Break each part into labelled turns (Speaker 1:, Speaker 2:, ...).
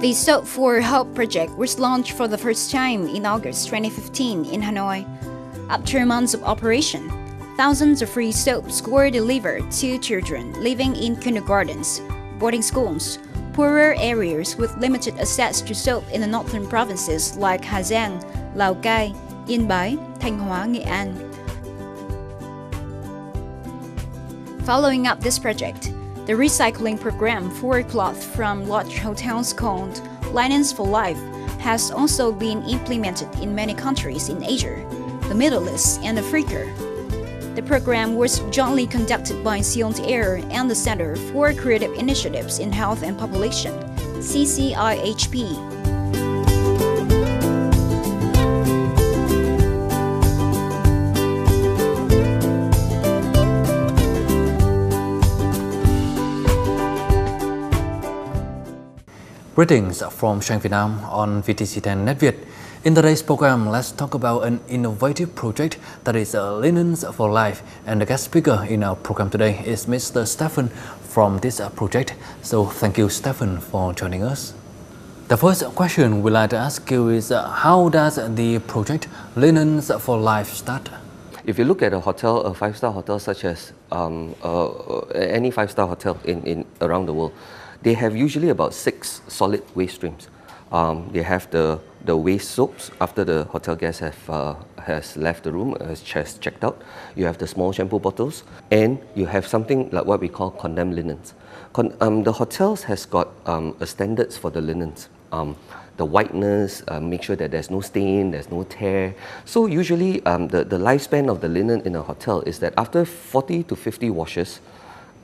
Speaker 1: The Soap for Hope project was launched for the first time in August 2015 in Hanoi. After months of operation, thousands of free soaps were delivered to children living in kindergartens, boarding schools, poorer areas with limited access to soap in the northern provinces like Hà Giang, Lào Cai, Yên Bái, Thanh Hóa, Nghệ An. Following up this project, the recycling program for cloth from lodge hotels called Linens for Life has also been implemented in many countries in Asia, the Middle East, and Africa. The program was jointly conducted by Hilton and the Center for Creative Initiatives in Health and Population, CCIHP.
Speaker 2: Greetings from Shang Vietnam on VTC10 Netviet. In today's program, let's talk about an innovative project that is Linens for Life, and the guest speaker in our program today is Mr. Stephen from this project. So thank you, Stephen, for joining us. The first question we'd like to ask you is how does the project Linens for Life start?
Speaker 3: If you look at a hotel, a five-star hotel such as any five-star hotel in around the world, they have usually about 6 solid waste streams. They have the waste soaps after the hotel guest has left the room, has checked out. You have the small shampoo bottles, and you have something like what we call condemned linens. The hotels has got standards for the linens. The whiteness, make sure that there's no stain, there's no tear. So usually the lifespan of the linen in a hotel is that after 40 to 50 washes,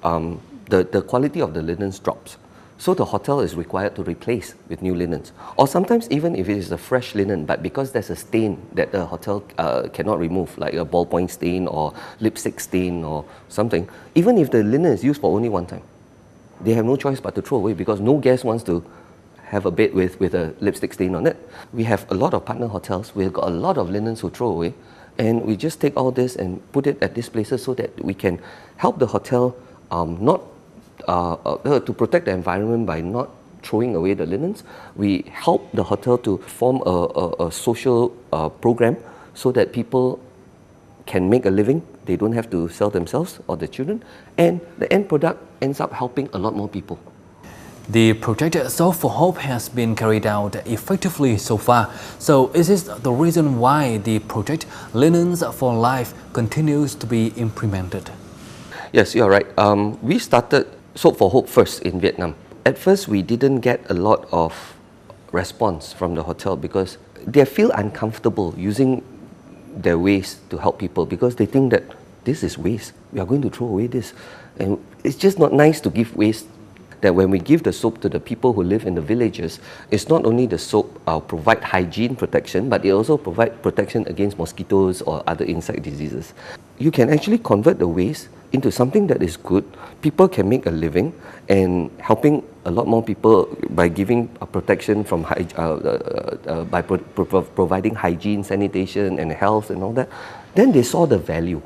Speaker 3: the quality of the linens drops. So the hotel is required to replace with new linens. Or sometimes even if it is a fresh linen, but because there's a stain that the hotel cannot remove, like a ballpoint stain or lipstick stain or something, even if the linen is used for only one time, they have no choice but to throw away because no guest wants to have a bed with a lipstick stain on it. We have a lot of partner hotels. We've got a lot of linens who throw away, and we just take all this and put it at these places so that we can help the hotel to protect the environment by not throwing away the linens. We help the hotel to form a social program so that people can make a living. They don't have to sell themselves or their children, and the end product ends up helping a lot more people.
Speaker 2: The project Soap for Hope has been carried out effectively so far. So is this the reason why the project Linens for Life continues to be implemented?
Speaker 3: Yes, you're right. We started Soap for Hope first in Vietnam. At first, we didn't get a lot of response from the hotel because they feel uncomfortable using their waste to help people because they think that this is waste. We are going to throw away this. And it's just not nice to give waste. That when we give the soap to the people who live in the villages, it's not only the soap provide hygiene protection, but it also provide protection against mosquitoes or other insect diseases. You can actually convert the waste into something that is good. People can make a living and helping a lot more people by giving protection from by providing hygiene, sanitation and health and all that. Then they saw the value.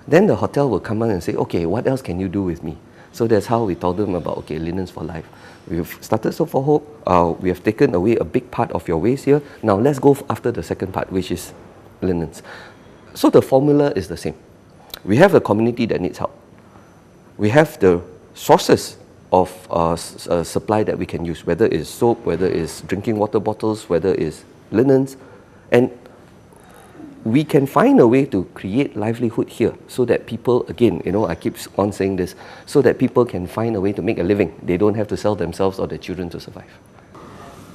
Speaker 3: Then the hotel will come on and say, okay, what else can you do with me? So that's how we told them about, okay, Linens for Life. We've started Soap for Hope. We have taken away a big part of your waste here. Now let's go after the second part, which is linens. So the formula is the same. We have a community that needs help. We have the sources of supply that we can use, whether it's soap, whether it's drinking water bottles, whether it's linens. And we can find a way to create livelihood here so that people, again, I keep on saying this, so that people can find a way to make a living. They don't have to sell themselves or their children to survive.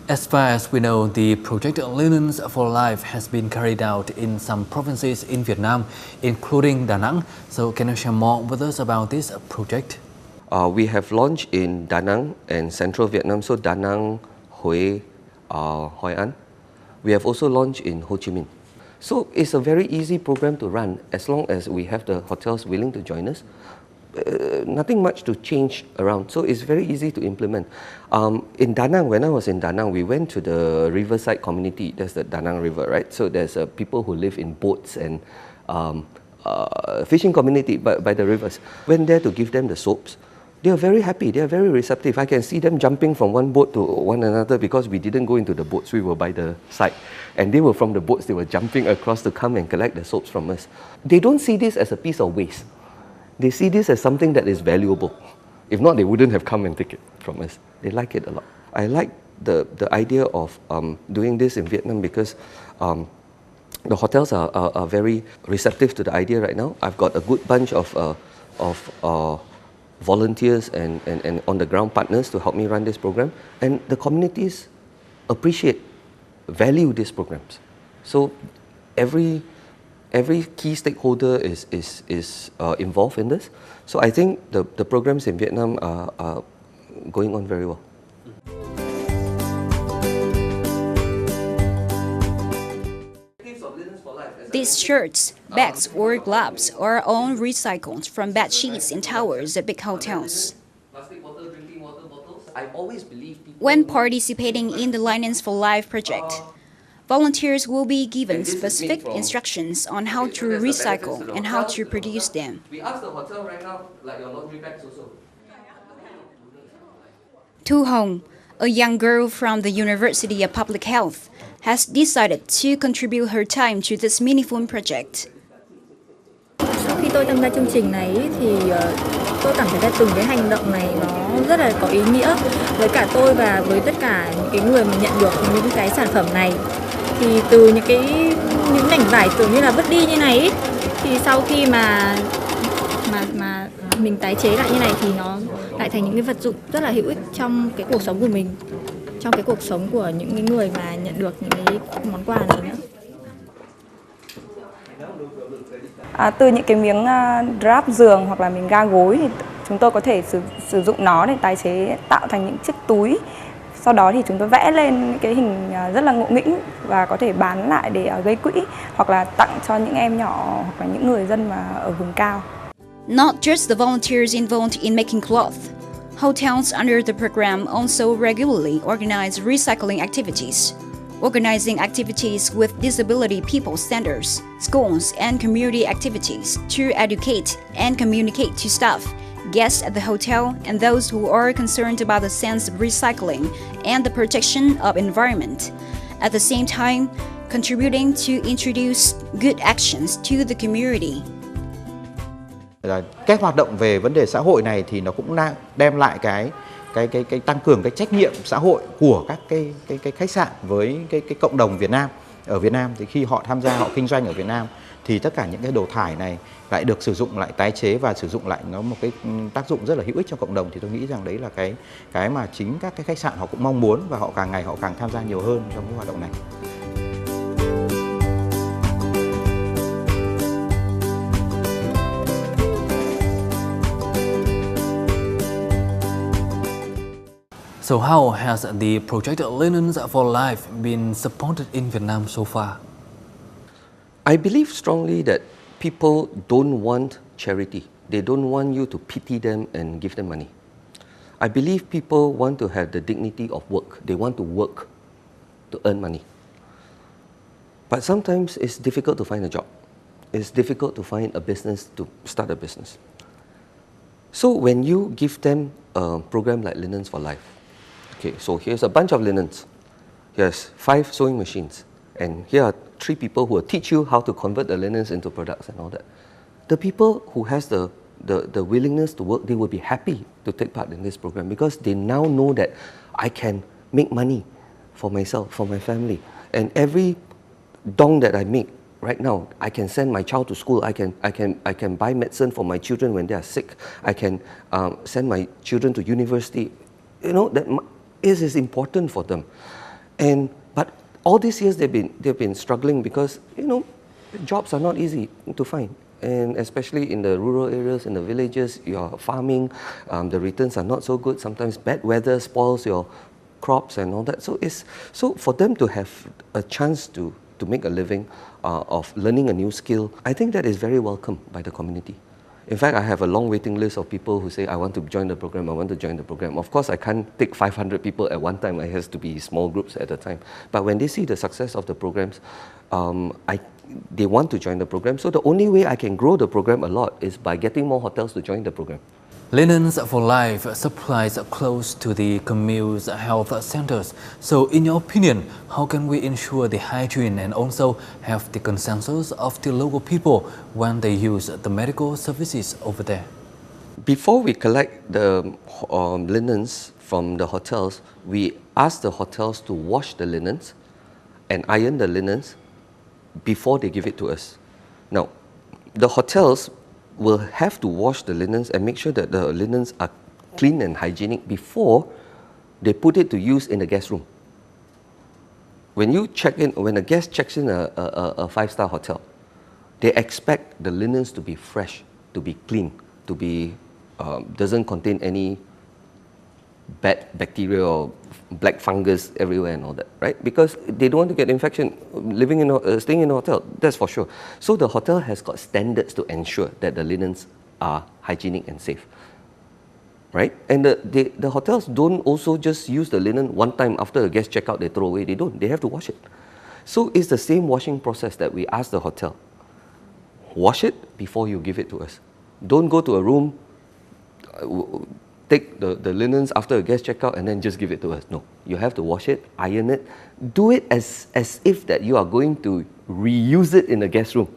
Speaker 2: As far as we know, the project Linens for Life has been carried out in some provinces in Vietnam, including Da Nang. So can you share more with us about this project?
Speaker 3: We have launched in Da Nang and central Vietnam, so Da Nang, Hue, Hoi An. We have also launched in Ho Chi Minh. So it's a very easy program to run as long as we have the hotels willing to join us. Nothing much to change around, so it's very easy to implement. In Da Nang, when I was in Da Nang, we went to the riverside community. That's the Da Nang River, right? So there's people who live in boats and fishing community by the rivers. Went there to give them the soaps. They are very happy, they are very receptive. I can see them jumping from one boat to one another because we didn't go into the boats, we were by the side. And they were from the boats, they were jumping across to come and collect the soaps from us. They don't see this as a piece of waste. They see this as something that is valuable. If not, they wouldn't have come and take it from us. They like it a lot. I like the idea of doing this in Vietnam because the hotels are very receptive to the idea right now. I've got a good bunch of volunteers and on the ground partners to help me run this program, and the communities value these programs. So every key stakeholder is involved in this. So I think the programs in Vietnam are going on very well.
Speaker 1: These shirts, bags, or gloves are all recycled from bed sheets and towels at big hotels. When participating in the Linens for Life project, volunteers will be given specific instructions on how to recycle and how to produce them. Tu Hong, a young girl from the University of Public Health, has decided to contribute her time to this meaningful project.
Speaker 4: Sau khi tôi tham gia chương trình này thì tôi cảm thấy là từng cái hành động này nó rất là có ý nghĩa với cả tôi và với tất cả những cái người mà nhận được những cái sản phẩm này. Thì từ những mảnh vải tưởng như là vứt đi như này ý, thì sau khi mà mình tái chế lại như này thì nó lại thành những cái vật dụng rất là hữu ích trong cái cuộc sống của mình, trong cái cuộc sống của những người mà nhận được những cái món quà này nữa.
Speaker 5: Từ những cái miếng drap giường hoặc là miếng ga gối thì chúng tôi có thể sử dụng nó để tái chế tạo thành những chiếc túi. Sau đó thì chúng tôi vẽ lên những cái hình rất là ngộ nghĩnh và có thể bán lại để gây quỹ hoặc là tặng cho những em nhỏ hoặc là những người dân mà ở vùng cao.
Speaker 1: Not just the volunteers involved in making cloth. Hotels under the program also regularly organize recycling activities. Organizing activities with disability people centers, schools, and community activities to educate and communicate to staff, guests at the hotel, and those who are concerned about the sense of recycling and the protection of environment. At the same time, contributing to introduce good actions to the community.
Speaker 6: Các hoạt động về vấn đề xã hội này thì nó cũng đem lại cái tăng cường cái trách nhiệm xã hội của các cái khách sạn với cái cộng đồng Việt Nam. Ở Việt Nam thì khi họ tham gia, họ kinh doanh ở Việt Nam thì tất cả những cái đồ thải này lại được sử dụng lại, tái chế và sử dụng lại, nó một cái tác dụng rất là hữu ích cho cộng đồng. Thì tôi nghĩ rằng đấy là cái mà chính các cái khách sạn họ cũng mong muốn và họ càng ngày họ càng tham gia nhiều hơn trong cái hoạt động này.
Speaker 2: So how has the project Linens for Life been supported in Vietnam so far?
Speaker 3: I believe strongly that people don't want charity. They don't want you to pity them and give them money. I believe people want to have the dignity of work. They want to work to earn money. But sometimes it's difficult to find a job. It's difficult to find a business, to start a business. So when you give them a program like Linens for Life, okay, so here's a bunch of linens. Here's 5 sewing machines. And here are 3 people who will teach you how to convert the linens into products and all that. The people who has the willingness to work, they will be happy to take part in this program because they now know that I can make money for myself, for my family. And every dong that I make right now, I can send my child to school. I can buy medicine for my children when they are sick. I can send my children to university. You know, that is important for them. But all these years they've been struggling because, you know, jobs are not easy to find. And especially in the rural areas, in the villages, you're farming, the returns are not so good. Sometimes bad weather spoils your crops and all that. So for them to have a chance to make a living of learning a new skill, I think that is very welcome by the community. In fact, I have a long waiting list of people who say, I want to join the program, I want to join the program. Of course, I can't take 500 people at one time. It has to be small groups at a time. But when they see the success of the programs, they want to join the program. So the only way I can grow the program a lot is by getting more hotels to join the program.
Speaker 2: Linens for Life supplies close to the commune's health centers. So in your opinion, how can we ensure the hygiene and also have the consensus of the local people when they use the medical services over there?
Speaker 3: Before we collect the linens from the hotels, we ask the hotels to wash the linens and iron the linens before they give it to us. Now, the hotels will have to wash the linens and make sure that the linens are clean and hygienic before they put it to use in the guest room. When a guest checks in a five-star hotel, they expect the linens to be fresh, to be clean, to be doesn't contain any bad bacteria or black fungus everywhere and all that, right? Because they don't want to get infection staying in a hotel, that's for sure. So the hotel has got standards to ensure that the linens are hygienic and safe, right? And the hotels don't also just use the linen one time after a guest check out, they throw away. They don't. They have to wash it. So it's the same washing process that we ask the hotel. Wash it before you give it to us. Don't go to a room, take the linens after a guest checkout and then just give it to us. No, you have to wash it, iron it, do it as if that you are going to reuse it in the guest room.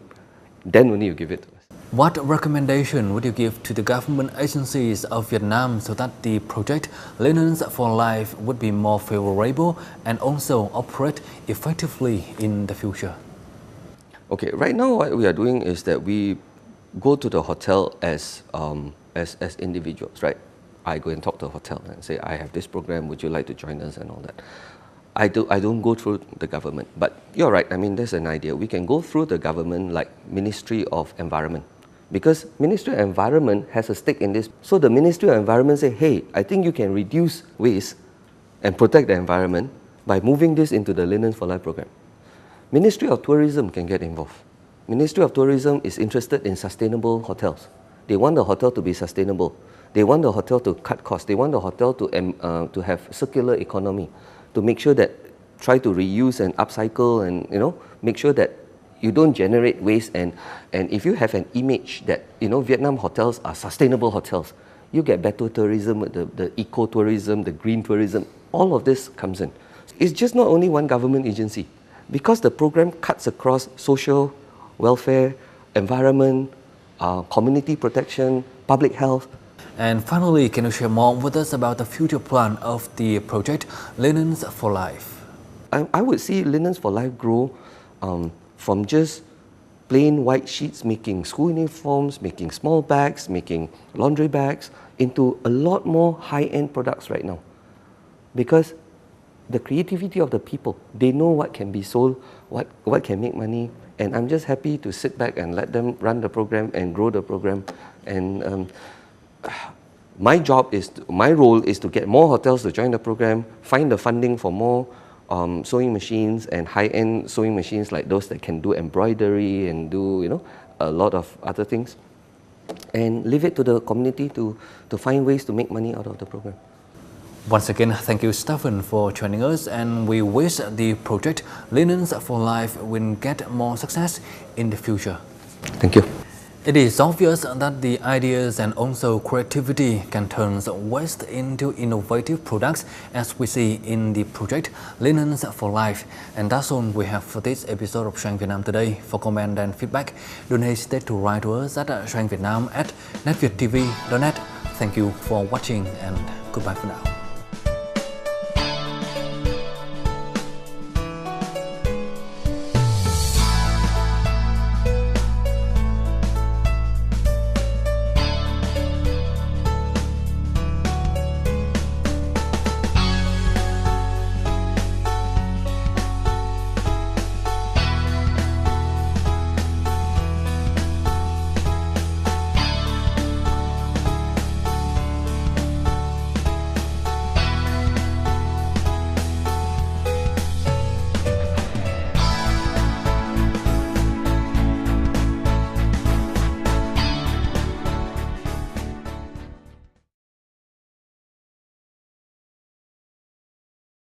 Speaker 3: Then only you give it to us.
Speaker 2: What recommendation would you give to the government agencies of Vietnam so that the project Linens for Life would be more favorable and also operate effectively in the future?
Speaker 3: Okay, right now what we are doing is that we go to the hotel as individuals, right? I go and talk to the hotel and say, I have this program, would you like to join us and all that. I don't go through the government, but you're right, I mean, there's an idea. We can go through the government like Ministry of Environment, because Ministry of Environment has a stake in this. So the Ministry of Environment say, hey, I think you can reduce waste and protect the environment by moving this into the Linens for Life program. Ministry of Tourism can get involved. Ministry of Tourism is interested in sustainable hotels. They want the hotel to be sustainable. They want the hotel to cut costs. They want the hotel to have circular economy, to make sure that try to reuse and upcycle and make sure that you don't generate waste. And if you have an image that Vietnam hotels are sustainable hotels, you get better tourism, the eco-tourism, the green tourism. All of this comes in. It's just not only one government agency, because the program cuts across social welfare, environment, community protection, public health.
Speaker 2: And finally, can you share more with us about the future plan of the project Linens for Life?
Speaker 3: I would see Linens for Life grow from just plain white sheets, making school uniforms, making small bags, making laundry bags, into a lot more high-end products right now. Because the creativity of the people, they know what can be sold, what can make money, and I'm just happy to sit back and let them run the program and grow the program. And my role is to get more hotels to join the program, find the funding for more sewing machines and high-end sewing machines like those that can do embroidery and do a lot of other things, and leave it to the community to find ways to make money out of the program.
Speaker 2: Once again, thank you, Stephen, for joining us, and we wish the project Linens for Life will get more success in the future.
Speaker 3: Thank you.
Speaker 2: It is obvious that the ideas and also creativity can turn waste into innovative products, as we see in the project Linens for Life. And that's all we have for this episode of Shang Vietnam today. For comment and feedback, don't hesitate to write to us at shangvietnam@netviet.tv.net. Thank you for watching and goodbye for now.